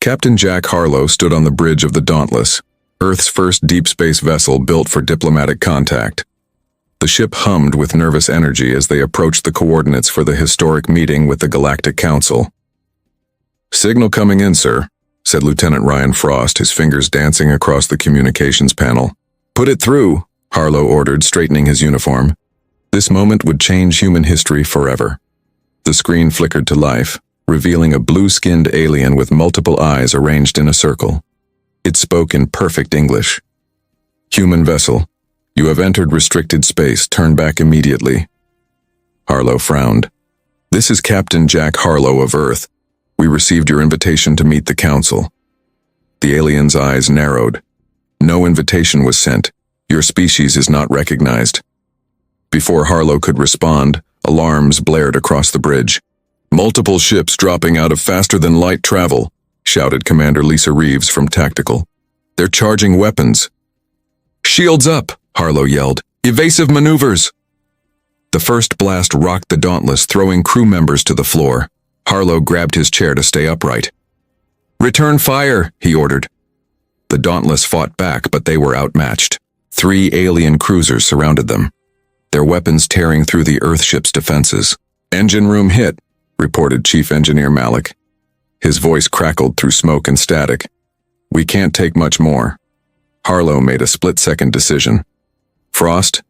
Captain Jack Harlow stood on the bridge of the Dauntless, Earth's first deep space vessel built for diplomatic contact. The ship hummed with nervous energy as they approached the coordinates for the historic meeting with the Galactic Council. "Signal coming in, sir," said Lieutenant Ryan Frost, his fingers dancing across the communications panel. "Put it through," Harlow ordered, straightening his uniform. This moment would change human history forever. The screen flickered to life, revealing a blue-skinned alien with multiple eyes arranged in a circle. It spoke in perfect English. "Human vessel, you have entered restricted space. Turn back immediately." Harlow frowned. "This is Captain Jack Harlow of Earth. We received your invitation to meet the Council." The alien's eyes narrowed. "No invitation was sent. Your species is not recognized." Before Harlow could respond, alarms blared across the bridge. "Multiple ships dropping out of faster-than-light travel," shouted Commander Lisa Reeves from Tactical. "They're charging weapons." "Shields up!" Harlow yelled. "Evasive maneuvers!" The first blast rocked the Dauntless, throwing crew members to the floor. Harlow grabbed his chair to stay upright. "Return fire!" he ordered. The Dauntless fought back, but they were outmatched. 3 alien cruisers surrounded them, their weapons tearing through the Earthship's defenses. "Engine room hit," reported Chief Engineer Malik. His voice crackled through smoke and static. "We can't take much more." Harlow made a split-second decision. "Frost,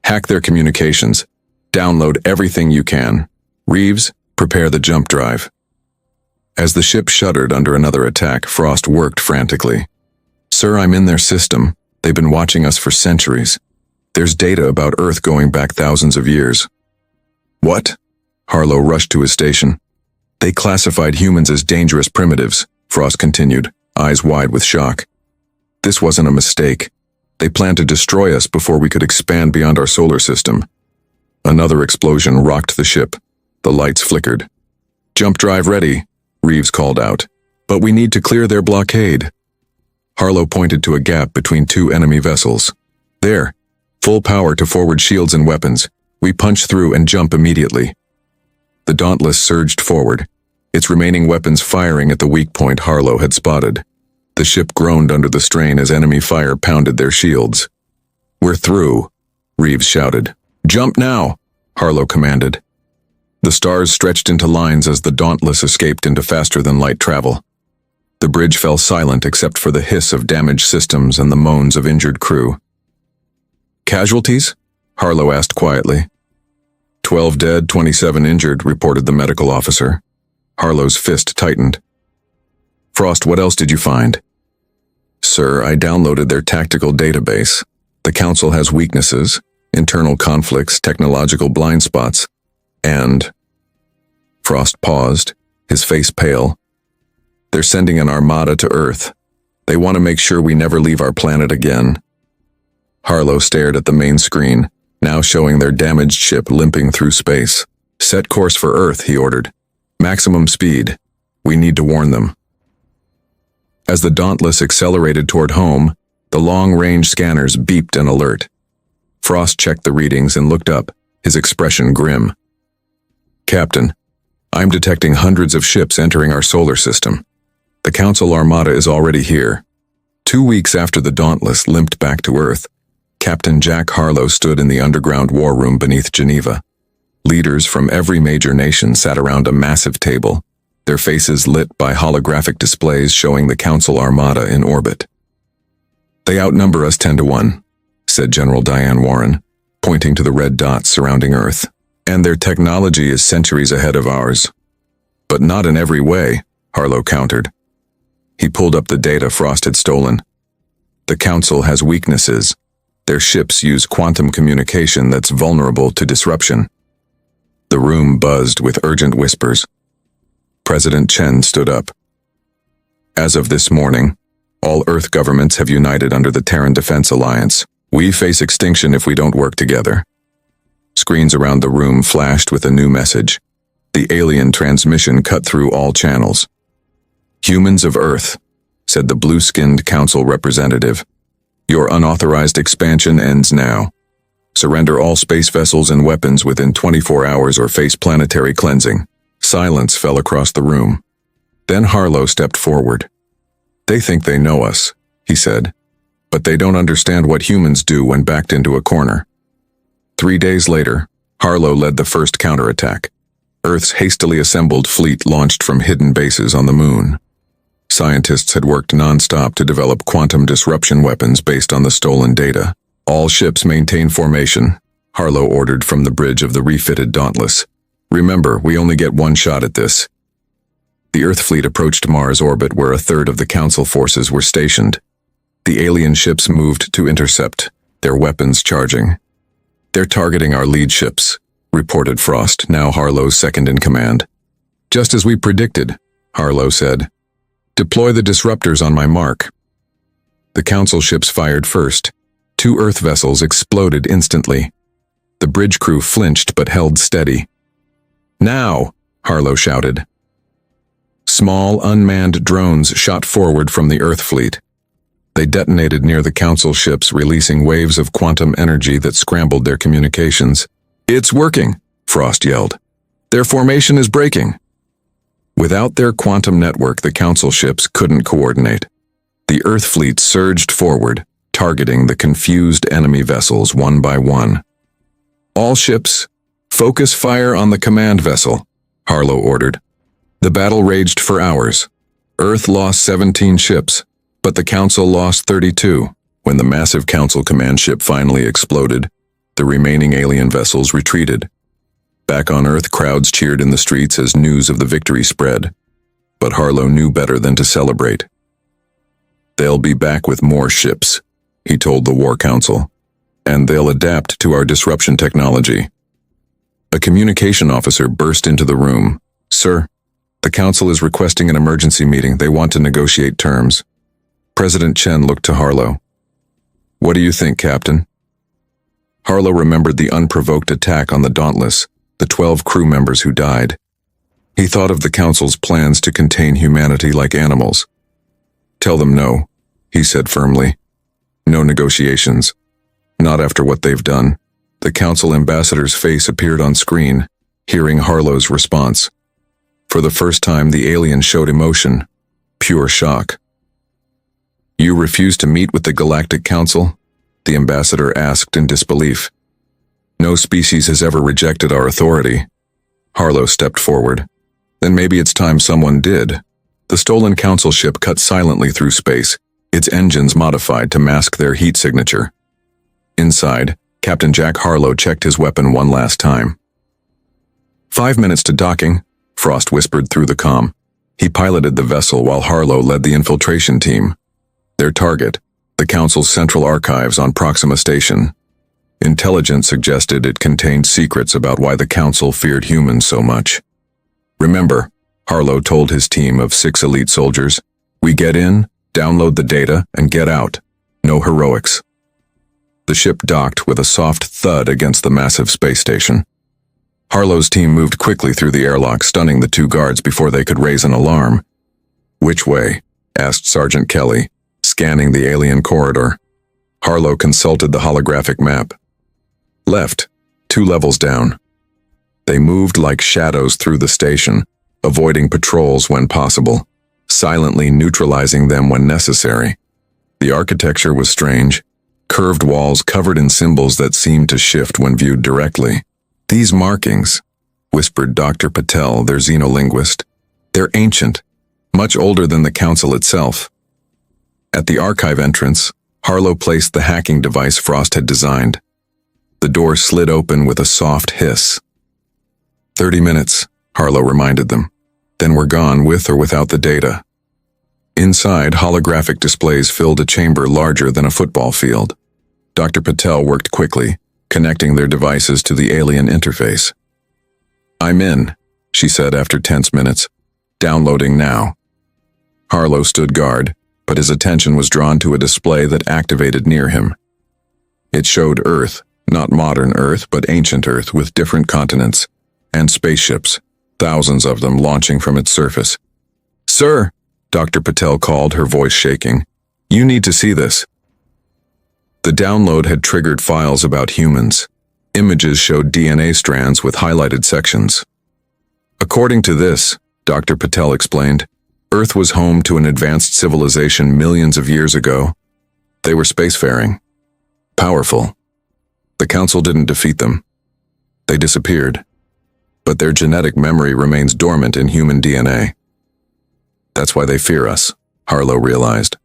hack their communications. Download everything you can. Reeves, prepare the jump drive." As the ship shuddered under another attack, Frost worked frantically. "Sir, I'm in their system. They've been watching us for centuries. There's data about Earth going back thousands of years." "What?" Harlow rushed to his station. "They classified humans as dangerous primitives," Frost continued, eyes wide with shock. "This wasn't a mistake. They planned to destroy us before we could expand beyond our solar system." Another explosion rocked the ship. The lights flickered. "Jump drive ready," Reeves called out. "But we need to clear their blockade." Harlow pointed to a gap between 2 enemy vessels. "There. Full power to forward shields and weapons. We punch through and jump immediately." The Dauntless surged forward, its remaining weapons firing at the weak point Harlow had spotted. The ship groaned under the strain as enemy fire pounded their shields. "We're through," Reeves shouted. "Jump now," Harlow commanded. The stars stretched into lines as the Dauntless escaped into faster-than-light travel. The bridge fell silent except for the hiss of damaged systems and the moans of injured crew. "Casualties?" Harlow asked quietly. 12 dead, 27 injured, reported the medical officer. Harlow's fist tightened. "Frost, what else did you find?" "Sir, I downloaded their tactical database. The Council has weaknesses, internal conflicts, technological blind spots, and..." Frost paused, his face pale. "They're sending an armada to Earth. They want to make sure we never leave our planet again." Harlow stared at the main screen, now showing their damaged ship limping through space. "Set course for Earth," he ordered. "Maximum speed. We need to warn them." As the Dauntless accelerated toward home, the long-range scanners beeped an alert. Frost checked the readings and looked up, his expression grim. "Captain, I'm detecting hundreds of ships entering our solar system. The Council Armada is already here." 2 weeks after the Dauntless limped back to Earth, Captain Jack Harlow stood in the underground war room beneath Geneva. Leaders from every major nation sat around a massive table, their faces lit by holographic displays showing the Council Armada in orbit. "They outnumber us 10-1, said General Diane Warren, pointing to the red dots surrounding Earth. "And their technology is centuries ahead of ours." "But not in every way," Harlow countered. He pulled up the data Frost had stolen. "The Council has weaknesses. Their ships use quantum communication that's vulnerable to disruption." The room buzzed with urgent whispers. President Chen stood up. "As of this morning, all Earth governments have united under the Terran Defense Alliance. We face extinction if we don't work together." Screens around the room flashed with a new message. The alien transmission cut through all channels. "Humans of Earth," said the blue-skinned council representative. "Your unauthorized expansion ends now. Surrender all space vessels and weapons within 24 hours or face planetary cleansing." Silence fell across the room. Then Harlow stepped forward. They think they know us, he said, but they don't understand what humans do when backed into a corner. 3 days later, Harlow led the first counterattack. Earth's hastily assembled fleet launched from hidden bases on the moon. Scientists had worked non-stop to develop quantum disruption weapons based on the stolen data. All ships maintain formation, Harlow ordered from the bridge of the refitted Dauntless. Remember, we only get one shot at this. The Earth fleet approached Mars orbit where a third of the Council forces were stationed. The alien ships moved to intercept, their weapons charging. They're targeting our lead ships, reported Frost, now Harlow's second in command. Just as we predicted, Harlow said. Deploy the disruptors on my mark. The Council ships fired first. 2 Earth vessels exploded instantly. The bridge crew flinched but held steady. Now, Harlow shouted. Small, unmanned drones shot forward from the Earth fleet. They detonated near the Council ships, releasing waves of quantum energy that scrambled their communications. It's working, Frost yelled. Their formation is breaking. Without their quantum network, the Council ships couldn't coordinate. The Earth fleet surged forward, targeting the confused enemy vessels one by one. All ships, focus fire on the command vessel, Harlow ordered. The battle raged for hours. Earth lost 17 ships, but the Council lost 32. When the massive Council command ship finally exploded, the remaining alien vessels retreated. Back on Earth, crowds cheered in the streets as news of the victory spread. But Harlow knew better than to celebrate. They'll be back with more ships, he told the War Council, and they'll adapt to our disruption technology. A communication officer burst into the room. Sir, the Council is requesting an emergency meeting. They want to negotiate terms. President Chen looked to Harlow. What do you think, Captain? Harlow remembered the unprovoked attack on the Dauntless, the 12 crew members who died. He thought of the Council's plans to contain humanity like animals. Tell them no, he said firmly. No negotiations. Not after what they've done. The Council ambassador's face appeared on screen, hearing Harlow's response. For the first time, the alien showed emotion, pure shock. You refuse to meet with the Galactic Council? The ambassador asked in disbelief. No species has ever rejected our authority. Harlow stepped forward. Then maybe it's time someone did. The stolen Council ship cut silently through space, its engines modified to mask their heat signature. Inside, Captain Jack Harlow checked his weapon one last time. 5 minutes to docking, Frost whispered through the comm. He piloted the vessel while Harlow led the infiltration team. Their target, the Council's central archives on Proxima Station. Intelligence suggested it contained secrets about why the Council feared humans so much. Remember, Harlow told his team of 6 elite soldiers, we get in, download the data, and get out. No heroics. The ship docked with a soft thud against the massive space station. Harlow's team moved quickly through the airlock, stunning the 2 guards before they could raise an alarm. Which way? Asked Sergeant Kelly, scanning the alien corridor. Harlow consulted the holographic map. Left, 2 levels down. They moved like shadows through the station, avoiding patrols when possible, silently neutralizing them when necessary. The architecture was strange, curved walls covered in symbols that seemed to shift when viewed directly. These markings, whispered Dr. Patel, their xenolinguist, they're ancient, much older than the Council itself. At the archive entrance, Harlow placed the hacking device Frost had designed. The door slid open with a soft hiss. 30 minutes, Harlow reminded them. Then we're gone with or without the data. Inside, holographic displays filled a chamber larger than a football field. Dr. Patel worked quickly, connecting their devices to the alien interface. I'm in, she said after tense minutes. Downloading now. Harlow stood guard, but his attention was drawn to a display that activated near him. It showed Earth, not modern Earth, but ancient Earth with different continents, and spaceships, thousands of them launching from its surface. Sir, Dr. Patel called, her voice shaking. You need to see this. The download had triggered files about humans. Images showed DNA strands with highlighted sections. According to this, Dr. Patel explained, Earth was home to an advanced civilization millions of years ago. They were spacefaring. Powerful. The Council didn't defeat them. They disappeared. But their genetic memory remains dormant in human DNA. That's why they fear us, Harlow realized.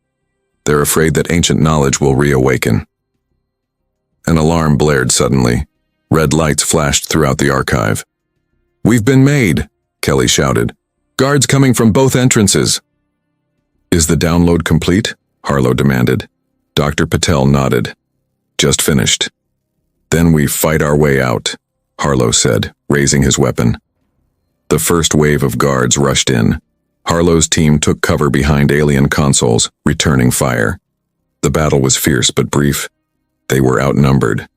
They're afraid that ancient knowledge will reawaken. An alarm blared suddenly. Red lights flashed throughout the archive. "We've been made," Kelly shouted. "Guards coming from both entrances." "Is the download complete?" Harlow demanded. Dr. Patel nodded. "Just finished." "Then we fight our way out," Harlow said, raising his weapon. The first wave of guards rushed in. Harlow's team took cover behind alien consoles, returning fire. The battle was fierce but brief. They were outnumbered.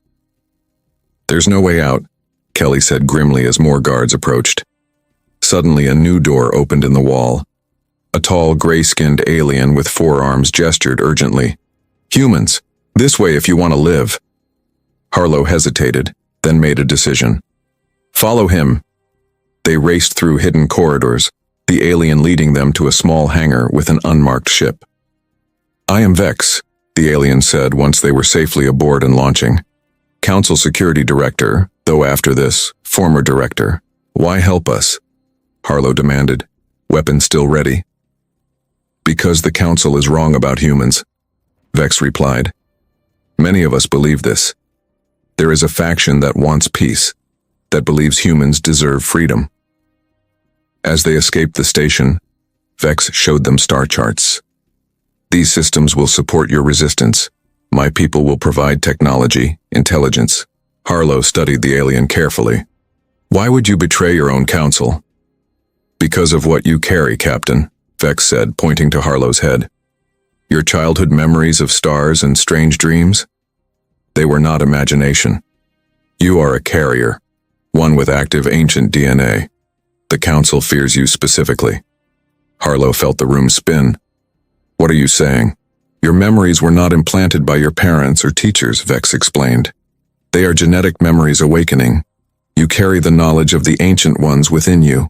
"There's no way out," Kelly said grimly as more guards approached. Suddenly, a new door opened in the wall. A tall, gray-skinned alien with 4 arms gestured urgently. "Humans, this way if you want to live." Harlow hesitated, then made a decision. "Follow him." They raced through hidden corridors, the alien leading them to a small hangar with an unmarked ship. "I am Vex," the alien said once they were safely aboard and launching. "Council Security Director, though after this, former Director. Why help us?" Harlow demanded, weapon still ready. "Because the Council is wrong about humans," Vex replied. "Many of us believe this. There is a faction that wants peace, that believes humans deserve freedom." As they escaped the station, Vex showed them star charts. "These systems will support your resistance. My people will provide technology, intelligence." Harlow studied the alien carefully. "Why would you betray your own council?" "Because of what you carry, Captain," Vex said, pointing to Harlow's head. "Your childhood memories of stars and strange dreams? They were not imagination. You are a carrier, one with active ancient DNA. The Council fears you specifically." Harlow felt the room spin. "What are you saying?" "Your memories were not implanted by your parents or teachers," Vex explained. "They are genetic memories awakening. You carry the knowledge of the ancient ones within you."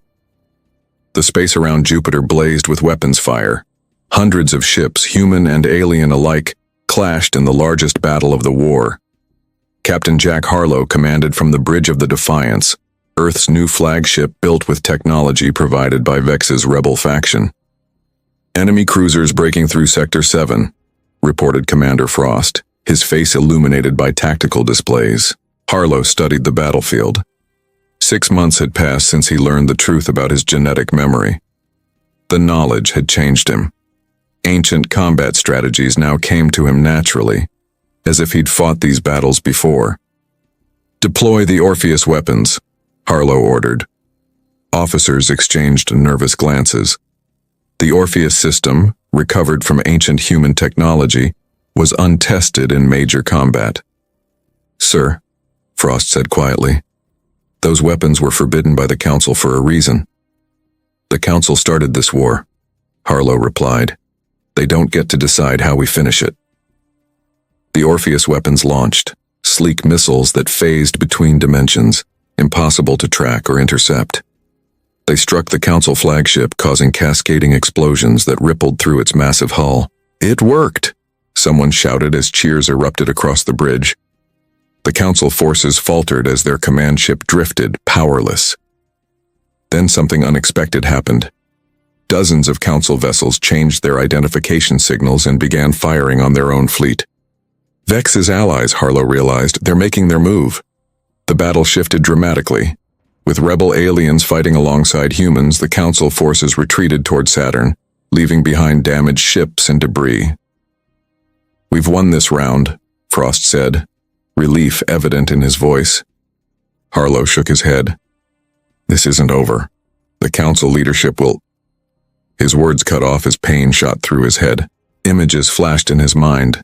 The space around Jupiter blazed with weapons fire. Hundreds of ships, human and alien alike, clashed in the largest battle of the war. Captain Jack Harlow commanded from the bridge of the Defiance, Earth's new flagship built with technology provided by Vex's rebel faction. "Enemy cruisers breaking through Sector 7, reported Commander Frost, his face illuminated by tactical displays. Harlow studied the battlefield. 6 months had passed since he learned the truth about his genetic memory. The knowledge had changed him. Ancient combat strategies now came to him naturally, as if he'd fought these battles before. "Deploy the Orpheus weapons," Harlow ordered. Officers exchanged nervous glances. The Orpheus system, recovered from ancient human technology, was untested in major combat. "Sir," Frost said quietly, "those weapons were forbidden by the Council for a reason." "The Council started this war," Harlow replied. "They don't get to decide how we finish it." The Orpheus weapons launched, sleek missiles that phased between dimensions, impossible to track or intercept. They struck the Council flagship, causing cascading explosions that rippled through its massive hull. "It worked!" someone shouted as cheers erupted across the bridge. The Council forces faltered as their command ship drifted, powerless. Then something unexpected happened. Dozens of Council vessels changed their identification signals and began firing on their own fleet. Vex's allies, Harlow realized, they're making their move. The battle shifted dramatically. With rebel aliens fighting alongside humans, the Council forces retreated toward Saturn, leaving behind damaged ships and debris. "We've won this round," Frost said, relief evident in his voice. Harlow shook his head. "This isn't over. The Council leadership will—" His words cut off as pain shot through his head. Images flashed in his mind.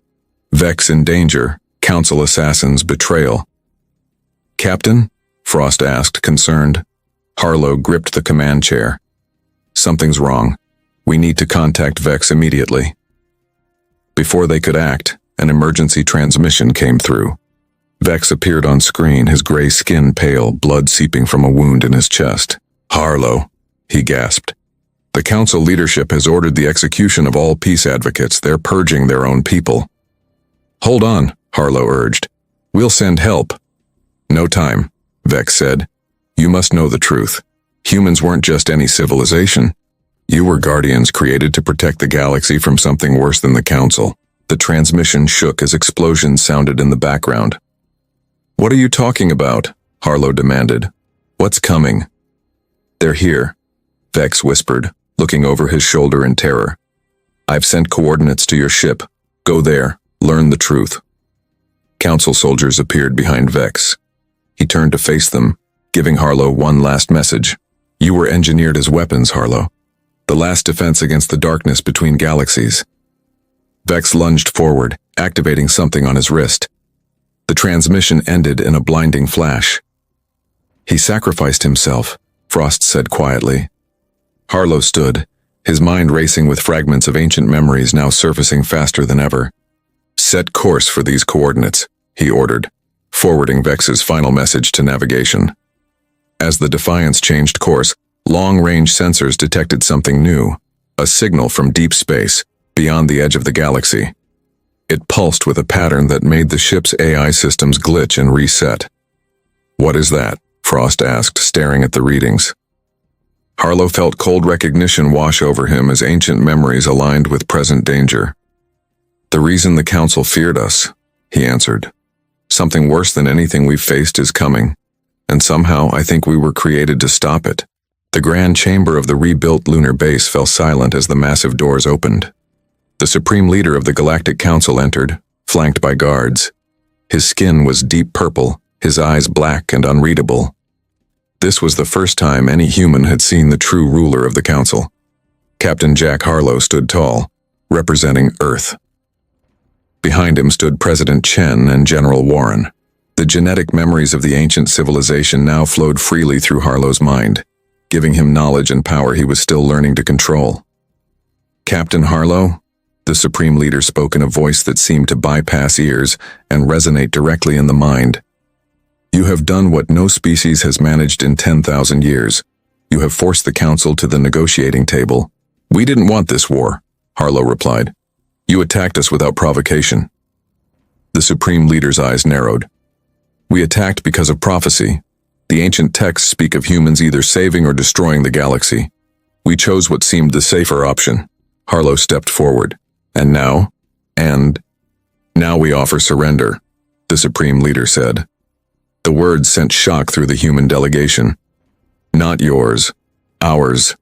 Vex in danger, Council assassins, betrayal. "Captain?" Frost asked, concerned. Harlow gripped the command chair. "Something's wrong. We need to contact Vex immediately." Before they could act, an emergency transmission came through. Vex appeared on screen, his gray skin pale, blood seeping from a wound in his chest. "Harlow," he gasped. The council leadership has ordered the execution of all peace advocates. They're purging their own people. Hold on, Harlow urged. We'll send help. No time, Vex said. You must know the truth. Humans weren't just any civilization. You were guardians created to protect the galaxy from something worse than the council. The transmission shook as explosions sounded in the background. What are you talking about? Harlow demanded. What's coming? They're here, Vex whispered, looking over his shoulder in terror. I've sent coordinates to your ship. Go there, learn the truth. Council soldiers appeared behind Vex. He turned to face them, giving Harlow one last message. You were engineered as weapons, Harlow. The last defense against the darkness between galaxies. Vex lunged forward, activating something on his wrist. The transmission ended in a blinding flash. He sacrificed himself, Frost said quietly. Harlow stood, his mind racing with fragments of ancient memories now surfacing faster than ever. Set course for these coordinates, he ordered, forwarding Vex's final message to navigation. As the Defiance changed course, long-range sensors detected something new, a signal from deep space, beyond the edge of the galaxy. It pulsed with a pattern that made the ship's AI systems glitch and reset. What is that? Frost asked, staring at the readings. Harlow felt cold recognition wash over him as ancient memories aligned with present danger. The reason the Council feared us, he answered. Something worse than anything we've faced is coming, and somehow I think we were created to stop it. The grand chamber of the rebuilt lunar base fell silent as the massive doors opened. The supreme leader of the Galactic Council entered, flanked by guards. His skin was deep purple, his eyes black and unreadable. This was the first time any human had seen the true ruler of the Council. Captain Jack Harlow stood tall, representing Earth. Behind him stood President Chen and General Warren. The genetic memories of the ancient civilization now flowed freely through Harlow's mind, giving him knowledge and power he was still learning to control. Captain Harlow, the Supreme Leader spoke in a voice that seemed to bypass ears and resonate directly in the mind. You have done what no species has managed in 10,000 years. You have forced the Council to the negotiating table. We didn't want this war, Harlow replied. You attacked us without provocation. The Supreme Leader's eyes narrowed. We attacked because of prophecy. The ancient texts speak of humans either saving or destroying the galaxy. We chose what seemed the safer option. Harlow stepped forward. And now we offer surrender, the Supreme Leader said. The words sent shock through the human delegation. Not yours, ours.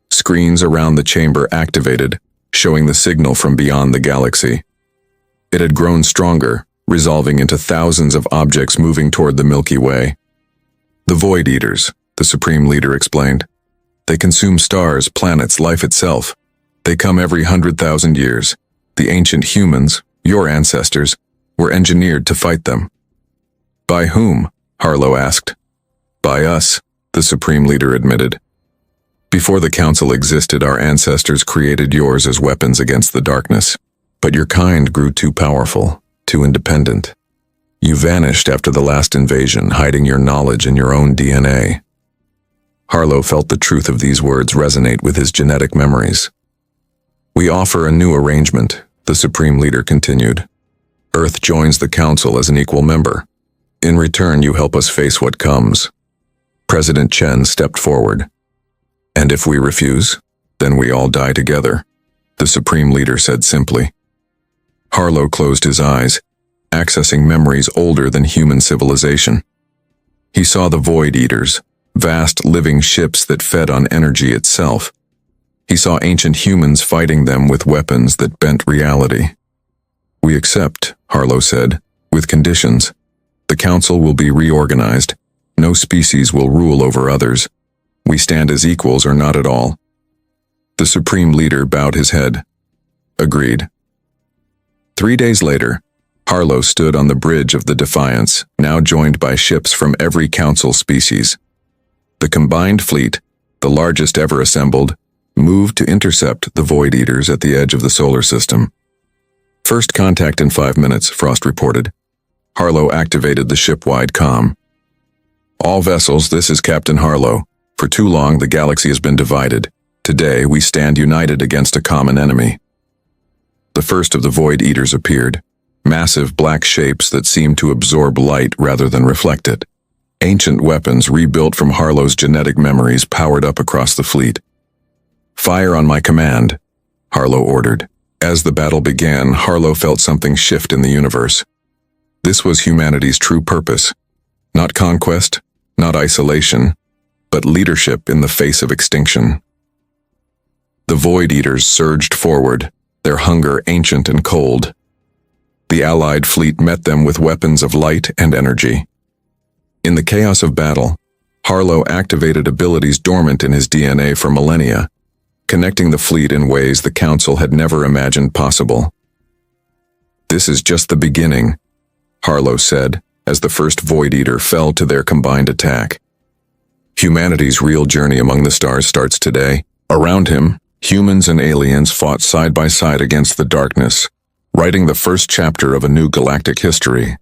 Screens around the chamber activated, showing the signal from beyond the galaxy. It had grown stronger, resolving into thousands of objects moving toward the Milky Way. The Void Eaters, the Supreme Leader explained. They consume stars, planets, life itself. They come every 100,000 years. The ancient humans, your ancestors, were engineered to fight them. By whom? Harlow asked. By us, the Supreme Leader admitted. Before the Council existed, our ancestors created yours as weapons against the darkness. But your kind grew too powerful, too independent. You vanished after the last invasion, hiding your knowledge in your own DNA. Harlow felt the truth of these words resonate with his genetic memories. We offer a new arrangement, the Supreme Leader continued. Earth joins the Council as an equal member. In return, you help us face what comes. President Chen stepped forward. And if we refuse, then we all die together, the Supreme Leader said simply. Harlow closed his eyes, accessing memories older than human civilization. He saw the Void Eaters, vast living ships that fed on energy itself. He saw ancient humans fighting them with weapons that bent reality. We accept, Harlow said, with conditions. The Council will be reorganized. No species will rule over others. We stand as equals or not at all. The Supreme Leader bowed his head. Agreed. 3 days later, Harlow stood on the bridge of the Defiance, now joined by ships from every Council species. The combined fleet, the largest ever assembled, moved to intercept the Void Eaters at the edge of the solar system. First contact in 5 minutes, Frost reported. Harlow activated the ship-wide comm. All vessels, this is Captain Harlow. For too long, the galaxy has been divided. Today, we stand united against a common enemy. The first of the Void Eaters appeared, massive black shapes that seemed to absorb light rather than reflect it. Ancient weapons rebuilt from Harlow's genetic memories powered up across the fleet. "Fire on my command," Harlow ordered. As the battle began, Harlow felt something shift in the universe. This was humanity's true purpose. Not conquest, not isolation, but leadership in the face of extinction. The Void Eaters surged forward, their hunger ancient and cold. The Allied fleet met them with weapons of light and energy. In the chaos of battle, Harlow activated abilities dormant in his DNA for millennia, connecting the fleet in ways the Council had never imagined possible. "This is just the beginning," Harlow said, as the first Void Eater fell to their combined attack. "Humanity's real journey among the stars starts today." Around him, humans and aliens fought side by side against the darkness, writing the first chapter of a new galactic history.